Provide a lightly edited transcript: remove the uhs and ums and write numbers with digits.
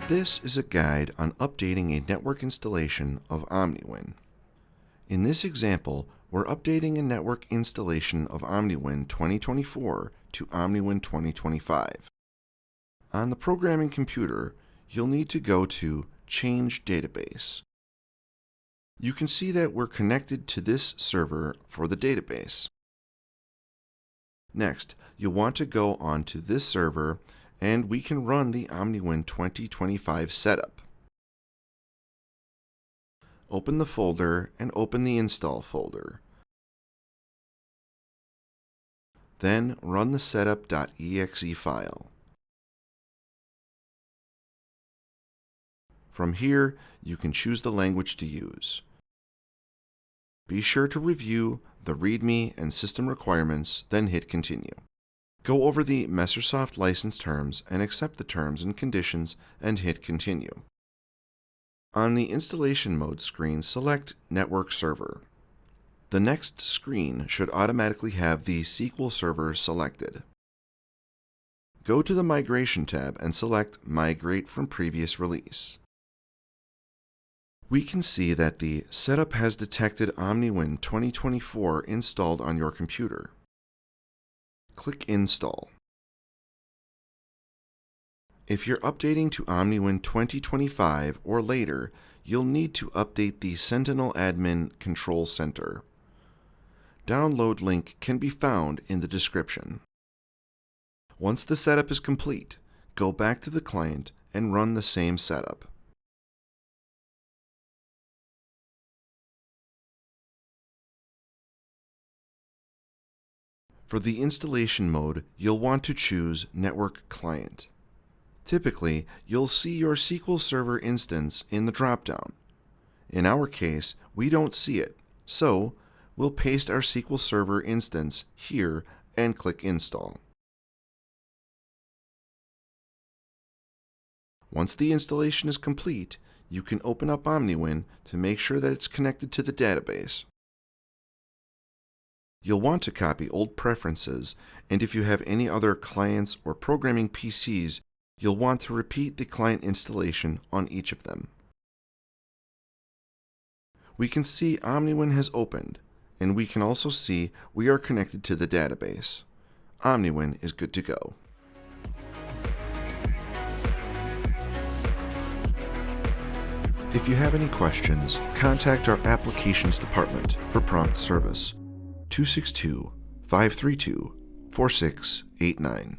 This is a guide on updating a network installation of OmniWin. In this example, we're updating a network installation of OmniWin 2024 to OmniWin 2025. On the programming computer, you'll need to go to Change Database. You can see that we're connected to this server for the database. Next, you'll want to go onto this server and we can run the OmniWin 2025 setup. Open the folder and open the install folder. Then run the setup.exe file. From here, you can choose the language to use. Be sure to review the README and system requirements, then hit Continue. Go over the Microsoft license terms and accept the terms and conditions and hit Continue. On the Installation Mode screen, select Network Server. The next screen should automatically have the SQL Server selected. Go to the Migration tab and select Migrate from Previous Release. We can see that the setup has detected OmniWin 2024 installed on your computer. Click Install. If you're updating to OmniWin 2025 or later, you'll need to update the Sentinel Admin Control Center. Download link can be found in the description. Once the setup is complete, go back to the client and run the same setup. For the installation mode, you'll want to choose Network Client. Typically, you'll see your SQL Server instance in the dropdown. In our case, we don't see it, so we'll paste our SQL Server instance here and click Install. Once the installation is complete, you can open up OmniWin to make sure that it's connected to the database. You'll want to copy old preferences, and if you have any other clients or programming PCs, you'll want to repeat the client installation on each of them. We can see OmniWin has opened, and we can also see we are connected to the database. OmniWin is good to go. If you have any questions, contact our Applications Department for prompt service. 262-532-4689.